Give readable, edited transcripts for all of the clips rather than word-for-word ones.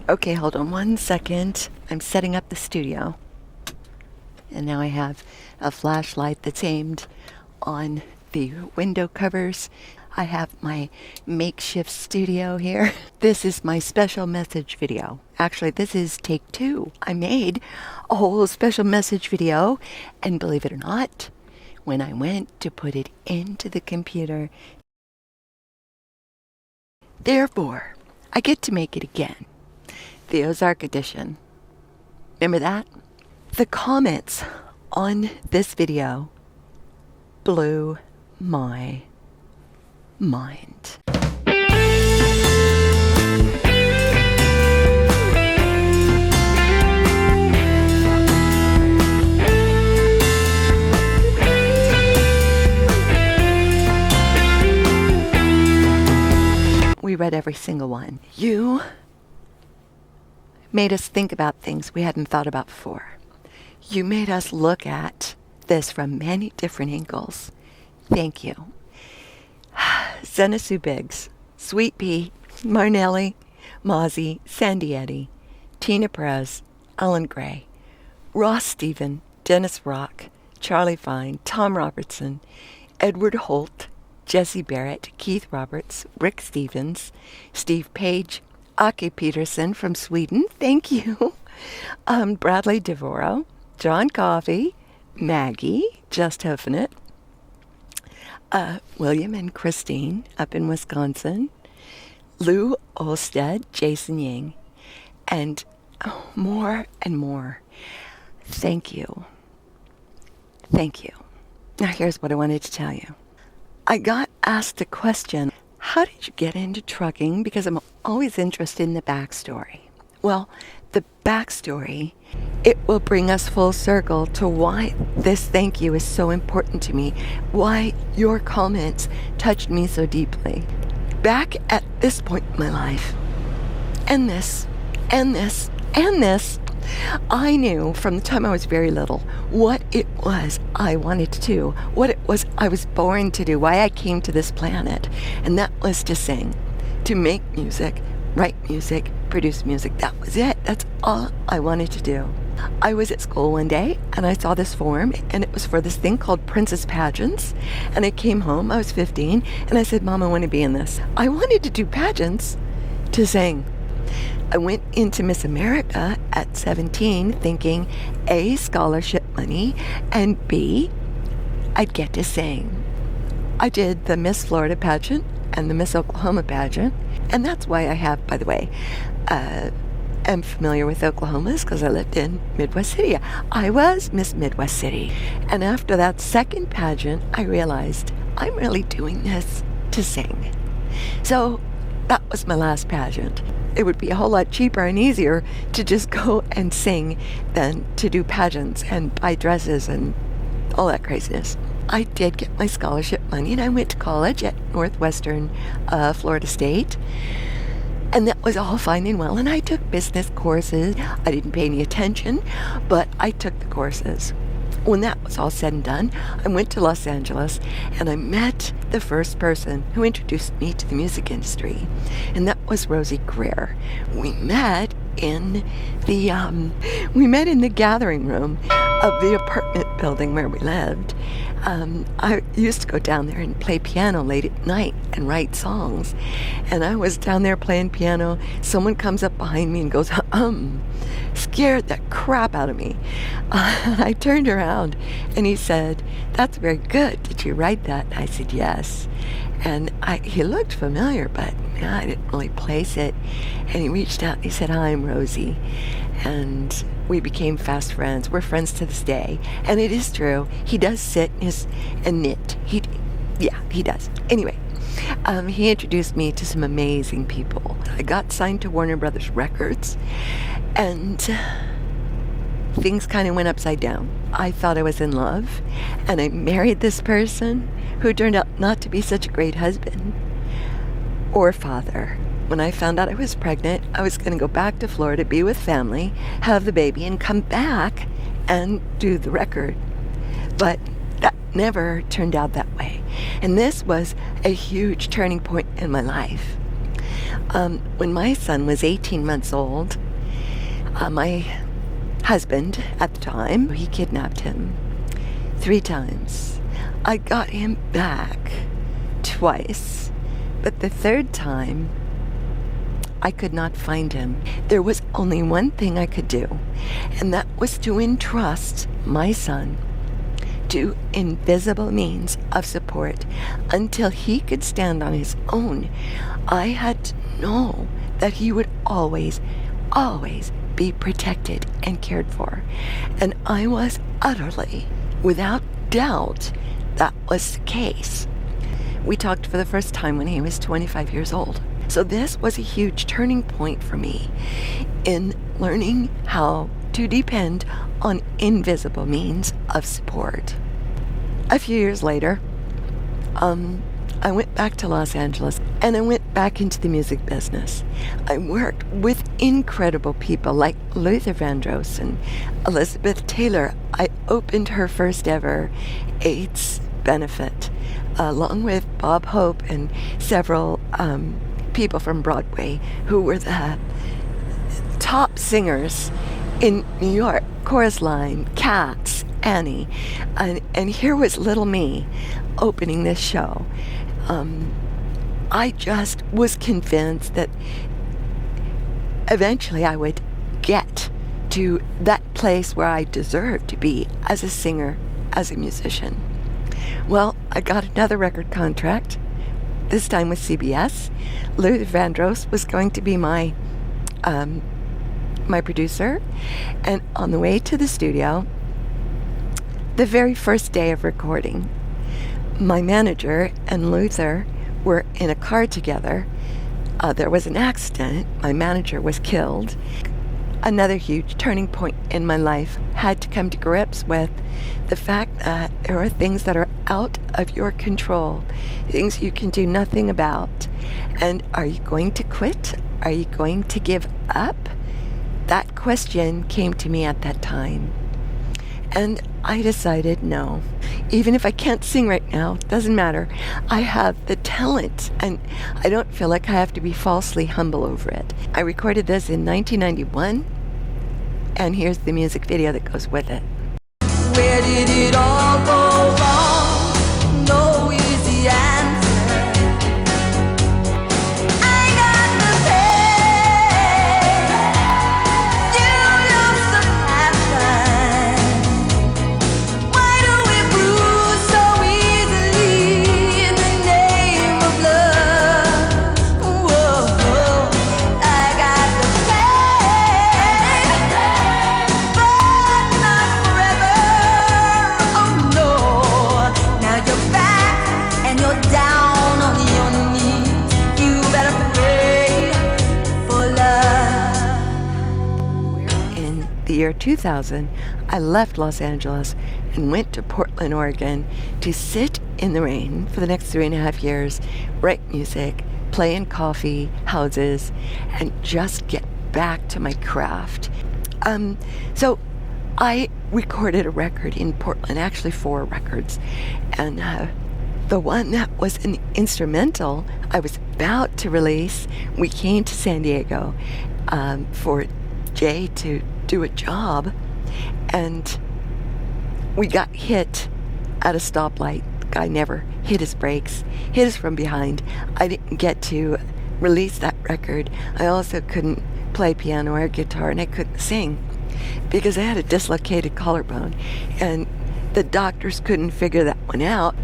Okay, hold on 1 second. I'm setting up the studio. And now I have a flashlight that's aimed on the window covers. I have my makeshift studio here. This is my special message video. Actually, this is take 2. I made a whole special message video, and believe it or not, when I went to put it into the computer, therefore, I get to make it again. The Ozark edition. Remember that? The comments on this video blew my mind. We read every single one. You made us think about things we hadn't thought about before. You made us look at this from many different angles. Thank you. Zenasu Biggs, Sweet Pea, Marnelli, Mozzie, Sandy Eddy, Tina Perez, Ellen Gray, Ross Stephen, Dennis Rock, Charlie Fine, Tom Robertson, Edward Holt, Jesse Barrett, Keith Roberts, Rick Stevens, Steve Page, Ake Peterson from Sweden, thank you, Bradley Devoro, John Coffey, Maggie, Just Hoofing It, William and Christine up in Wisconsin, Lou Olstead, Jason Ying, and more and more. Thank you. Thank you. Now here's what I wanted to tell you. I got asked a question. How did you get into trucking? Because I'm always interested in the backstory. Well, the backstory, it will bring us full circle to why this thank you is so important to me, why your comments touched me so deeply. Back at this point in my life, and this, I knew from the time I was very little what it was I wanted to do, what it was I was born to do, why I came to this planet. And that was to sing, to make music, write music, produce music. That was it. That's all I wanted to do. I was at school one day and I saw this form, and it was for this thing called Princess Pageants. And I came home, I was 15, and I said, Mom, I want to be in this. I wanted to do pageants to sing. I went into Miss America at 17 thinking A, scholarship money, and B, I'd get to sing. I did the Miss Florida pageant and the Miss Oklahoma pageant, and that's why I have, by the way, am familiar with Oklahoma's because I lived in Midwest City. I was Miss Midwest City. And after that second pageant, I realized I'm really doing this to sing. So that was my last pageant. It would be a whole lot cheaper and easier to just go and sing than to do pageants and buy dresses and all that craziness. I did get my scholarship money, and I went to college at Northwestern Florida State. And that was all fine and well. And I took business courses. I didn't pay any attention, but I took the courses. When that was all said and done, I went to Los Angeles and I met the first person who introduced me to the music industry, and that was Rosie Greer. We met in the gathering room of the apartment building where we lived. I used to go down there and play piano late at night and write songs. And I was down there playing piano. Someone comes up behind me and goes, scared the crap out of me. I turned around and he said, "That's very good. Did you write that?" I said, "Yes." And he looked familiar, but I didn't really place it. And he reached out and he said, "Hi, I'm Rosie." And we became fast friends. We're friends to this day. And it is true. He does sit and knit. He does. Anyway, he introduced me to some amazing people. I got signed to Warner Brothers Records, and things kind of went upside down. I thought I was in love, and I married this person who turned out not to be such a great husband or father. When I found out I was pregnant, I was going to go back to Florida, be with family, have the baby, and come back and do the record. But that never turned out that way. And this was a huge turning point in my life. When my son was 18 months old, my husband at the time, he kidnapped him 3 times. I got him back twice, but the 3rd time, I could not find him. There was only one thing I could do, and that was to entrust my son to invisible means of support until he could stand on his own. I had to know that he would always, always be protected and cared for. And I was utterly, without doubt, that was the case. We talked for the first time when he was 25 years old. So this was a huge turning point for me in learning how to depend on invisible means of support. A few years later, I went back to Los Angeles and I went back into the music business. I worked with incredible people like Luther Vandross and Elizabeth Taylor. I opened her first ever AIDS benefit, along with Bob Hope and several people from Broadway who were the top singers in New York. Chorus Line, Cats, Annie, and here was little me opening this show. I just was convinced that eventually I would get to that place where I deserved to be as a singer, as a musician. Well, I got another record contract, this time with CBS. Luther Vandross was going to be my producer, and on the way to the studio, the very first day of recording, my manager and Luther were in a car together. There was an accident. My manager was killed. Another huge turning point in my life. Had to come to grips with the fact that there are things that are out of your control, things you can do nothing about. And are you going to quit? Are you going to give up? That question came to me at that time. And I decided no. Even if I can't sing right now, doesn't matter. I have the talent, and I don't feel like I have to be falsely humble over it. I recorded this in 1991, and here's the music video that goes with it. Where did it all go wrong? No easy answer. I got the pain. You look so fine. Why do we bruise so easily in the name of love? Whoa, I got the pain, but not forever. Oh no, now you're back and you're down on your knees. You better pray for love. In the year 2000, I left Los Angeles and went to Portland, Oregon to sit in the rain for the next 3.5 years, write music, play in coffee houses, and just get back to my craft. So I recorded a record in Portland, actually 4 records, and the one that was an instrumental I was about to release, we came to San Diego for Jay to do a job, and we got hit at a stoplight. Guy never hit his brakes, hit us from behind. I didn't get to release that record. I also couldn't play piano or guitar, and I couldn't sing because I had a dislocated collarbone, and the doctors couldn't figure that one out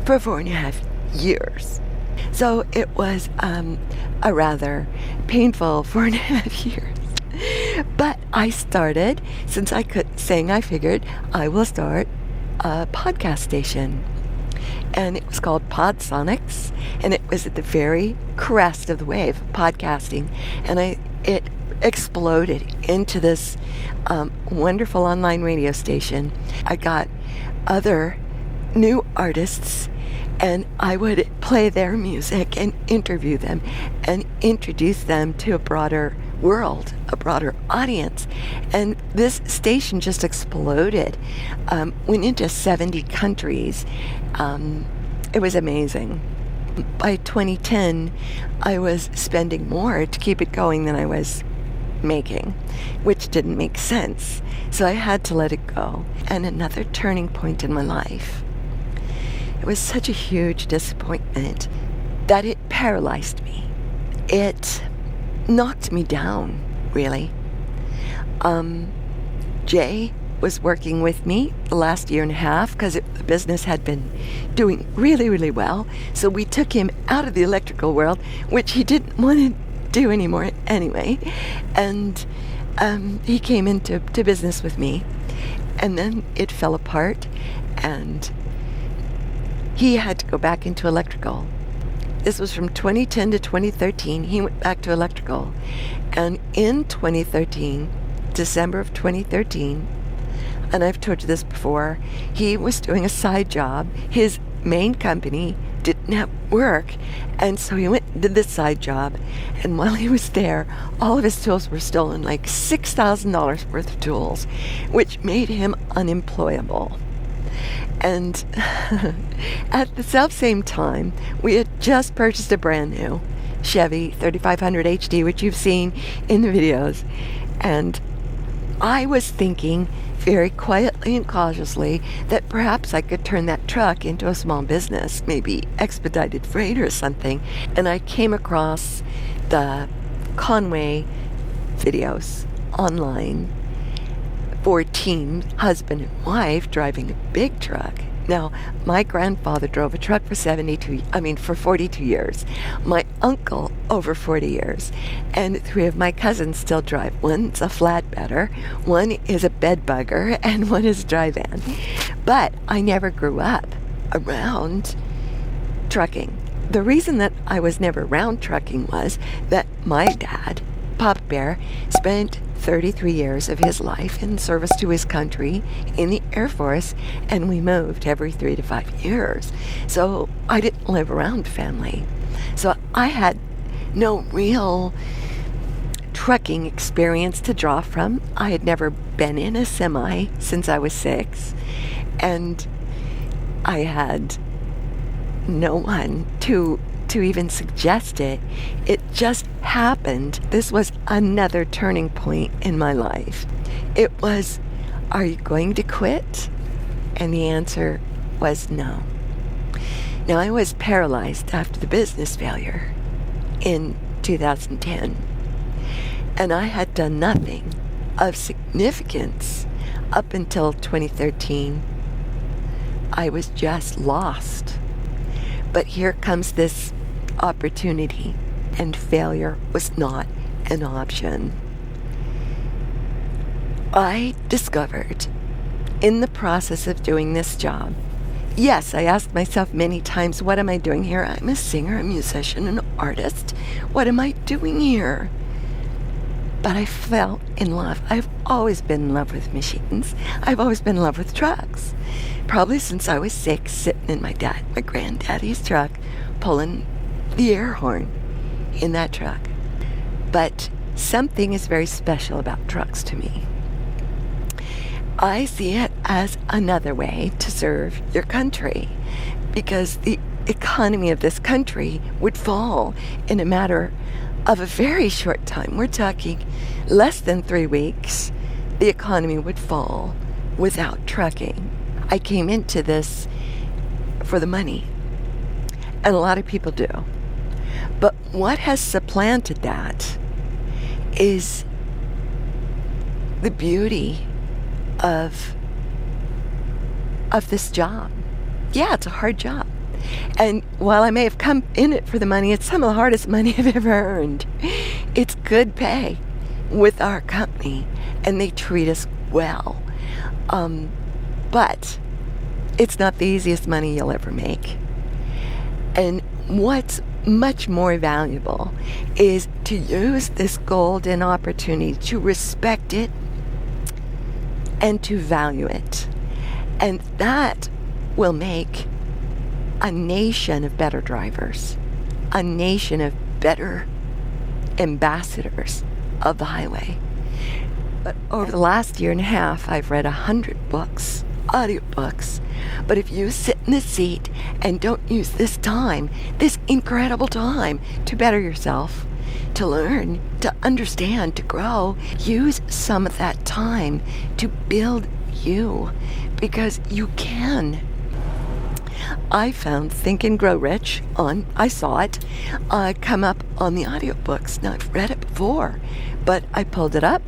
for 4.5 years. So it was a rather painful 4.5 years. But I started, since I couldn't sing, I figured I will start a podcast station. And it was called Podsonics, and it was at the very crest of the wave of podcasting. And it exploded into this wonderful online radio station. I got other new artists, and I would play their music and interview them and introduce them to a broader world, a broader audience. And this station just exploded, went into 70 countries. It was amazing. by 2010, I was spending more to keep it going than I was making, which didn't make sense. So I had to let it go. And another turning point in my life. It was such a huge disappointment that it paralyzed me. It knocked me down, really. Jay was working with me the last year and a half because the business had been doing really, really well. So we took him out of the electrical world, which he didn't want to do anymore anyway. And he came into business with me. And then it fell apart, and he had to go back into electrical. This was from 2010 to 2013. He went back to electrical. And in 2013, December of 2013, and I've told you this before, he was doing a side job. His main company didn't have work, and so he went and did this side job. And while he was there, all of his tools were stolen, like $6,000 worth of tools, which made him unemployable. And at the self-same time, we had just purchased a brand new Chevy 3500 HD, which you've seen in the videos. And I was thinking very quietly and cautiously that perhaps I could turn that truck into a small business, maybe expedited freight or something. And I came across the Con-Way videos online for teams, husband and wife, driving a big truck. Now, my grandfather drove a truck for 42 years. My uncle, over 40 years. And 3 of my cousins still drive. One's a flatbedder, one is a bed bugger, and one is a dry van. But I never grew up around trucking. The reason that I was never around trucking was that my dad, Papa Bear, spent 33 years of his life in service to his country in the Air Force, and we moved every 3 to 5 years. So I didn't live around family. So I had no real trucking experience to draw from. I had never been in a semi since I was 6, and I had no one to even suggest it. It just happened. This was another turning point in my life. It was, are you going to quit? And the answer was no. Now, I was paralyzed after the business failure in 2010, and I had done nothing of significance up until 2013. I was just lost. But here comes this opportunity, and failure was not an option. I discovered in the process of doing this job, yes, I asked myself many times, what am I doing here? I'm a singer, a musician, an artist. What am I doing here? But I fell in love. I've always been in love with machines. I've always been in love with trucks. Probably since I was 6, sitting in my granddaddy's truck, pulling the air horn in that truck. But something is very special about trucks to me. I see it as another way to serve your country, because the economy of this country would fall in a matter of a very short time. We're talking less than 3 weeks. The economy would fall without trucking. I came into this for the money, and a lot of people do. But what has supplanted that is the beauty of this job. Yeah, it's a hard job. And while I may have come in it for the money, it's some of the hardest money I've ever earned. It's good pay with our company, and they treat us well. But it's not the easiest money you'll ever make. And what's much more valuable is to use this golden opportunity to respect it and to value it. And that will make a nation of better drivers, a nation of better ambassadors of the highway. But over the last year and a half, I've read 100 books audiobooks. But if you sit in the seat and don't use this time, this incredible time, to better yourself, to learn, to understand, to grow, use some of that time to build you, because you can. I found Think and Grow Rich I saw it come up on the audiobooks. Now, I've read it before, but I pulled it up,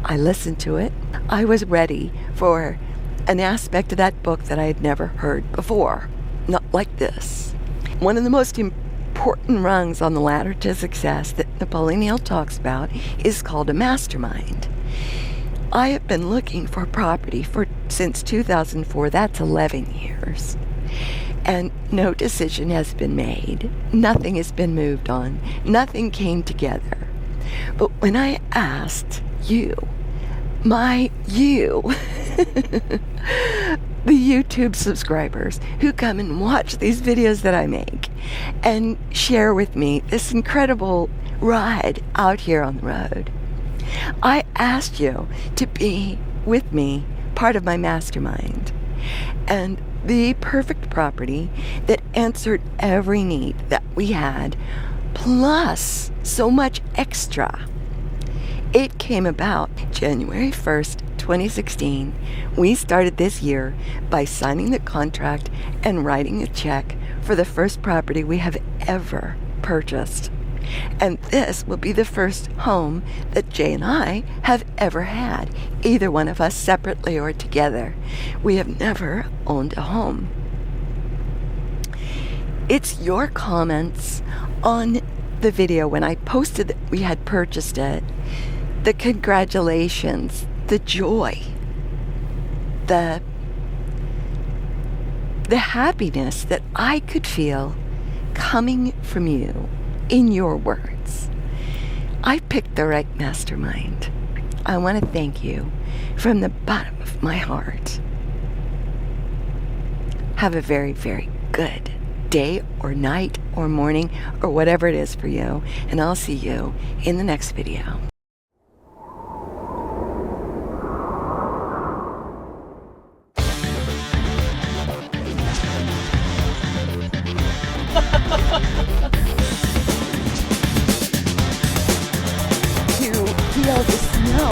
I listened to it, I was ready for an aspect of that book that I had never heard before. Not like this. One of the most important rungs on the ladder to success that Napoleon Hill talks about is called a mastermind. I have been looking for property since 2004. That's 11 years. And no decision has been made. Nothing has been moved on. Nothing came together. But when I asked you, the YouTube subscribers who come and watch these videos that I make and share with me this incredible ride out here on the road, I asked you to be with me, part of my mastermind. And the perfect property that answered every need that we had, plus so much extra. It came about January 1st, 2016. We started this year by signing the contract and writing a check for the first property we have ever purchased. And this will be the first home that Jay and I have ever had, either one of us separately or together. We have never owned a home. It's your comments on the video when I posted that we had purchased it, the congratulations, the joy, the happiness that I could feel coming from you in your words. I picked the right mastermind. I want to thank you from the bottom of my heart. Have a very, very good day or night or morning or whatever it is for you, and I'll see you in the next video. To feel the snow